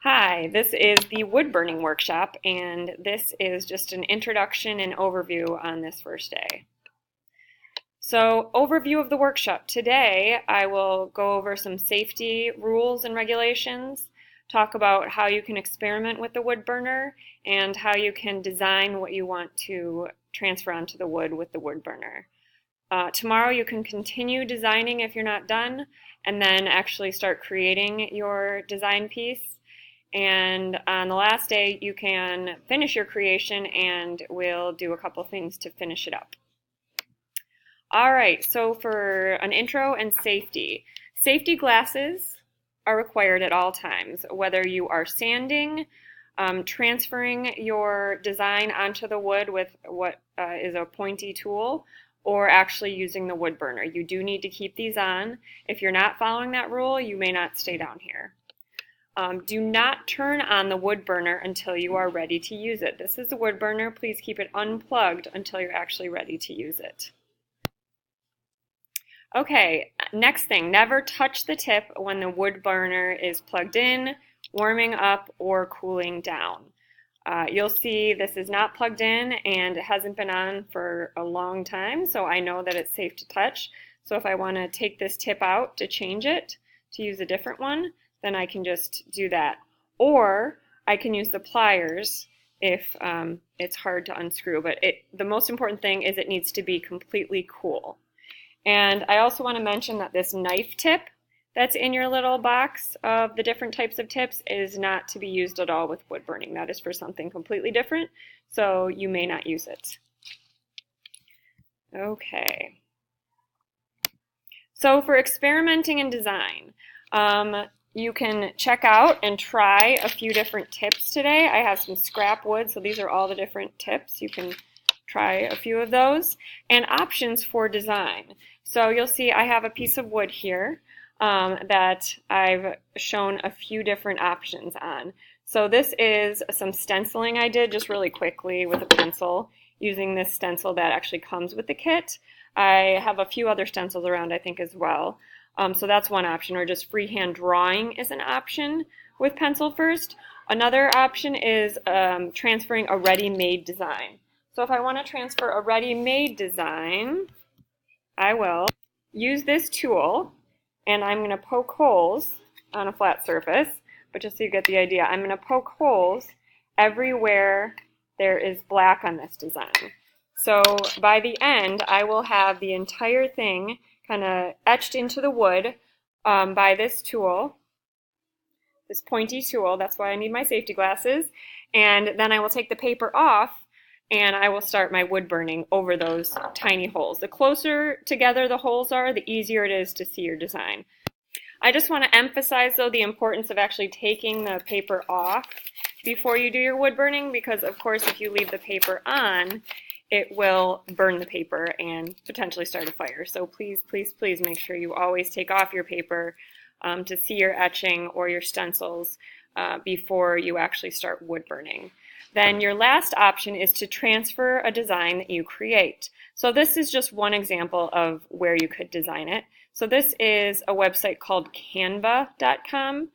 Hi, this is the Woodburning Workshop, and this is just an introduction and overview on this first day. So, overview of the workshop. Today, I will go over some safety rules and regulations, talk about how you can experiment with the wood burner, and how you can design what you want to transfer onto the wood with the wood burner. Tomorrow you can continue designing if you're not done, and then actually start creating your design piece. And on the last day, you can finish your creation, and we'll do a couple things to finish it up. All right, so for an intro and safety. Safety glasses are required at all times, whether you are sanding, transferring your design onto the wood with what is a pointy tool, or actually using the wood burner. You do need to keep these on. If you're not following that rule, you may not stay down here. Do not turn on the wood burner until you are ready to use it. This is the wood burner. Please keep it unplugged until you're actually ready to use it. Okay, next thing, never touch the tip when the wood burner is plugged in, warming up, or cooling down. You'll see this is not plugged in and it hasn't been on for a long time, so I know that it's safe to touch. So if I want to take this tip out to change it, to use a different one, then I can just do that. Or I can use the pliers if it's hard to unscrew. But the most important thing is it needs to be completely cool. And I also want to mention that this knife tip that's in your little box of the different types of tips is not to be used at all with wood burning. That is for something completely different, so you may not use it. Okay. So for experimenting in design, you can check out and try a few different tips today. I have some scrap wood, so these are all the different tips. You can try a few of those. And options for design. So you'll see I have a piece of wood here that I've shown a few different options on. So this is some stenciling I did just really quickly with a pencil using this stencil that actually comes with the kit. I have a few other stencils around, I think, as well. So that's one option, or just freehand drawing is an option with pencil first. Another option is transferring a ready-made design. So if I want to transfer a ready-made design, I will use this tool, and I'm going to poke holes on a flat surface, but just so you get the idea, I'm going to poke holes everywhere there is black on this design. So by the end, I will have the entire thing kind of etched into the wood by this tool, this pointy tool. That's why I need my safety glasses. And then I will take the paper off and I will start my wood burning over those tiny holes. The closer together the holes are, the easier it is to see your design. I just want to emphasize, though, the importance of actually taking the paper off before you do your wood burning, because, of course, if you leave the paper on, it will burn the paper and potentially start a fire. So please, please, please make sure you always take off your paper to see your etching or your stencils before you actually start wood burning. Then your last option is to transfer a design that you create. So this is just one example of where you could design it. So this is a website called Canva.com,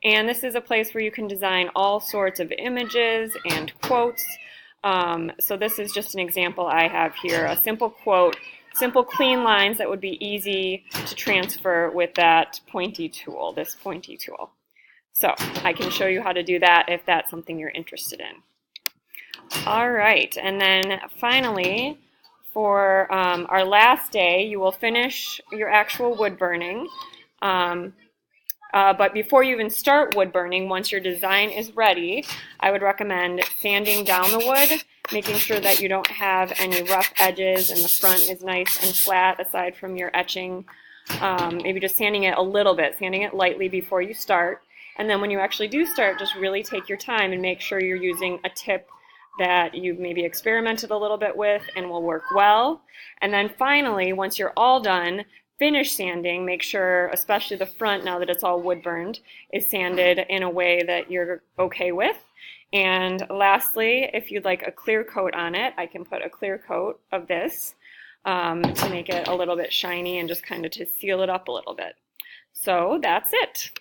and this is a place where you can design all sorts of images and quotes. So this is just an example I have here, a simple quote, simple clean lines that would be easy to transfer with that pointy tool, this pointy tool. So I can show you how to do that if that's something you're interested in. All right, and then finally, for our last day, you will finish your actual wood burning. But before you even start wood burning, once your design is ready, I would recommend sanding down the wood, making sure that you don't have any rough edges and the front is nice and flat aside from your etching. Maybe just sanding it a little bit, sanding it lightly before you start. And then when you actually do start, just really take your time and make sure you're using a tip that you've maybe experimented a little bit with and will work well. And then finally, once you're all done, finish sanding. Make sure, especially the front, now that it's all wood burned, is sanded in a way that you're okay with. And lastly, if you'd like a clear coat on it, I can put a clear coat of this to make it a little bit shiny and just kind of to seal it up a little bit. So that's it.